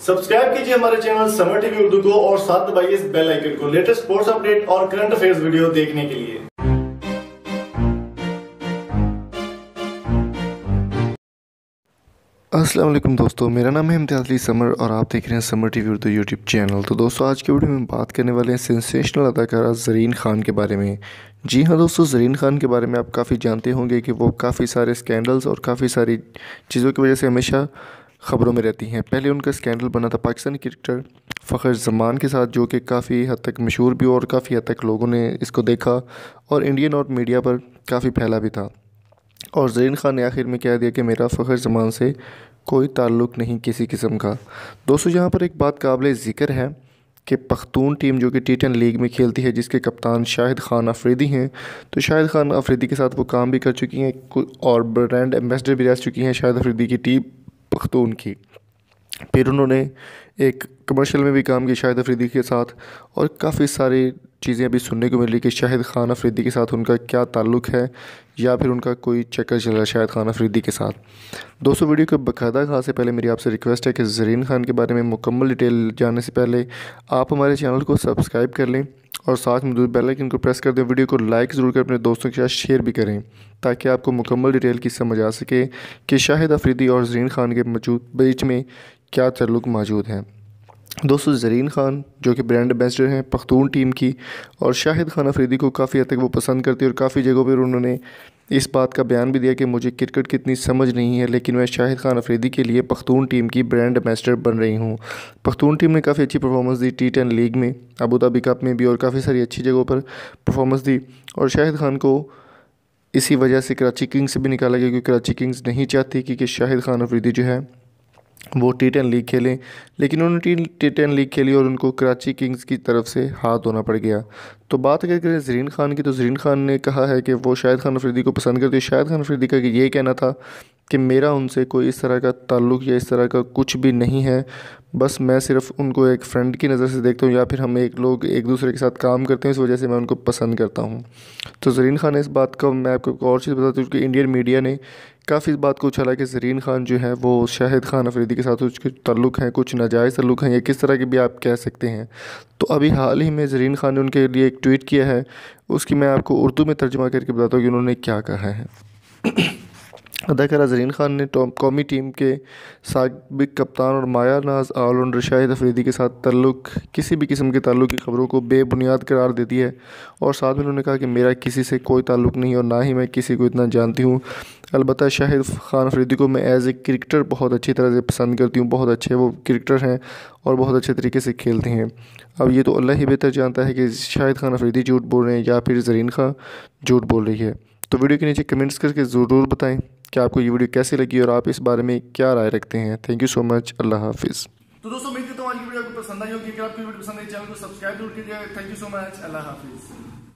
Subscribe कीजिए हमारे channel summer TV Urdu को और साथ दबाइए इस बेल आइकन को लेटेस्ट स्पोर्ट्स अपडेट और करंट अफेयर्स वीडियो देखने के लिए। अस्सलाम वालेकुम दोस्तों, मेरा नाम है इम्तियाज़ अली समर और आप देख रहे हैं summer TV Urdu YouTube channel. तो दोस्तों, आज की वीडियो में बात करने वाले हैं सेंसेशनल अदाकारा ज़रीन खान के बारे में। जी हाँ दोस्तों, ज़रीन खान के बारे में आप काफ़ी जानते होंगे कि वो काफ़ी सारे स्कैंडल्स और काफ़ी सारी चीज़ों की वजह से हमेशा ख़बरों में रहती हैं। पहले उनका स्कैंडल बना था पाकिस्तानी क्रिकेटर फ़खर जमान के साथ, जो कि काफ़ी हद तक मशहूर भी हुआ और काफ़ी हद तक लोगों ने इसको देखा और इंडियन और मीडिया पर काफ़ी फैला भी था। और ज़रीन खान ने आखिर में कह दिया कि मेरा फ़खर ज़मान से कोई ताल्लुक़ नहीं किसी किस्म का। दोस्तों, यहाँ पर एक बात काबिल ज़िक्र है कि पख्तून टीम जो कि T10 लीग में खेलती है, जिसके कप्तान शाहिद खान अफरीदी हैं, तो शाहिद खान अफरीदी के साथ वो काम भी कर चुकी हैं और ब्रांड एम्बेसडर भी रह चुकी हैं शाहिद अफरीदी की टीम पख्तून की। फिर उन्होंने एक कमर्शियल में भी काम किया शाहिद अफरीदी के साथ और काफ़ी सारी चीज़ें अभी सुनने को मिली कि शाहिद खान अफरीदी के साथ उनका क्या ताल्लुक़ है या फिर उनका कोई चक्कर चल रहा है शाहिद खान अफरीदी के साथ। दोस्तों, वीडियो को बाकायदा कहाँ से पहले मेरी आपसे रिक्वेस्ट है कि ज़रीन खान के बारे में मुकम्मल डिटेल जानने से पहले आप हमारे चैनल को सब्सक्राइब कर लें और साथ में बेल आइकन को प्रेस कर दें। वीडियो को लाइक ज़रूर कर अपने दोस्तों के साथ शेयर भी करें ताकि आपको मुकम्मल डिटेल की समझ आ सके कि शाहिद अफरीदी और ज़रीन खान के बीच में क्या ताल्लुक़ मौजूद है। दोस्तों, ज़रीन खान जो कि ब्रांड एम्बेसडर हैं पख्तून टीम की और शाहिद खान अफरीदी को काफ़ी हद तक वो पसंद करती है और काफ़ी जगहों पर उन्होंने इस बात का बयान भी दिया कि मुझे क्रिकेट की इतनी समझ नहीं है, लेकिन मैं शाहिद खान अफरीदी के लिए पख्तून टीम की ब्रांड एम्बेसडर बन रही हूँ। पख्तून टीम ने काफ़ी अच्छी परफॉर्मेंस दी T10 लीग में, अबू धाबी कप में भी और काफ़ी सारी अच्छी जगहों पर परफॉर्मेंस दी और शाहिद खान को इसी वजह से कराची किंग्स से भी निकाला गया, क्योंकि कराची किंग्स नहीं चाहती कि शाहिद खान अफरीदी जो है वो T10 लीग खेलें, लेकिन उन्होंने T10 लीग खेली और उनको कराची किंग्स की तरफ से हाथ धोना पड़ गया। तो बात अगर करें ज़रीन खान की, तो ज़रीन खान ने कहा है कि वो शाहिद खान अफरीदी को पसंद करती है। शाहिद खान अफरीदी का ये कहना था कि मेरा उनसे कोई इस तरह का ताल्लुक़ या इस तरह का कुछ भी नहीं है, बस मैं सिर्फ़ उनको एक फ़्रेंड की नज़र से देखता हूँ या फिर हम लोग एक दूसरे के साथ काम करते हैं, इस वजह से मैं उनको पसंद करता हूँ। तो ज़रीन खान ने इस बात का, मैं आपको एक और चीज़ बताता हूँ कि इंडियन मीडिया ने काफ़ी इस बात को उछाला कि ज़रीन खान जो है वो शाहिद खान अफरीदी के साथ उसके ताल्लुक़ हैं, कुछ नाजायज़ ताल्लुक़ हैं या किस तरह के भी आप कह सकते हैं। तो अभी हाल ही में ज़रीन खान ने उनके लिए एक ट्वीट किया है, उसकी मैं आपको उर्दू में तर्जुमा करके बताता हूँ कि उन्होंने क्या कहा है। अदाकारा ज़रीन खान ने कौमी टीम के साबिक़ कप्तान और माया नाज ऑलराउंडर शाहिद अफरीदी के साथ ताल्लुक़, किसी भी किस्म के ताल्लुक़ की खबरों को बेबुनियाद करार दे दी है और साथ में उन्होंने कहा कि मेरा किसी से कोई ताल्लुक़ नहीं और ना ही मैं किसी को इतना जानती हूँ। अलबत्ता शाहिद खान अफरीदी को मैं एज़ ए क्रिकेटर बहुत अच्छी तरह से पसंद करती हूँ, बहुत अच्छे वो क्रिकेटर हैं और बहुत अच्छे तरीके से खेलते हैं। अब ये तो अल्लाह ही बेहतर जानता है कि शाहिद खान अफरीदी झूठ बोल रहे हैं या फिर ज़रीन खान झूठ बोल रही है। तो वीडियो के नीचे कमेंट्स करके ज़रूर बताएं कि आपको ये वीडियो कैसी लगी और आप इस बारे में क्या राय रखते हैं। Thank you so much. अल्लाह हाफिज़। तो दोस्तों, उम्मीद करता हूँ आज की वीडियो आपको पसंद आई होगी। अगर आपको वीडियो पसंद आई चैनल को सब्सक्राइब जरूर कीजिएगा। Thank you so much. अल्लाह हाफिज़।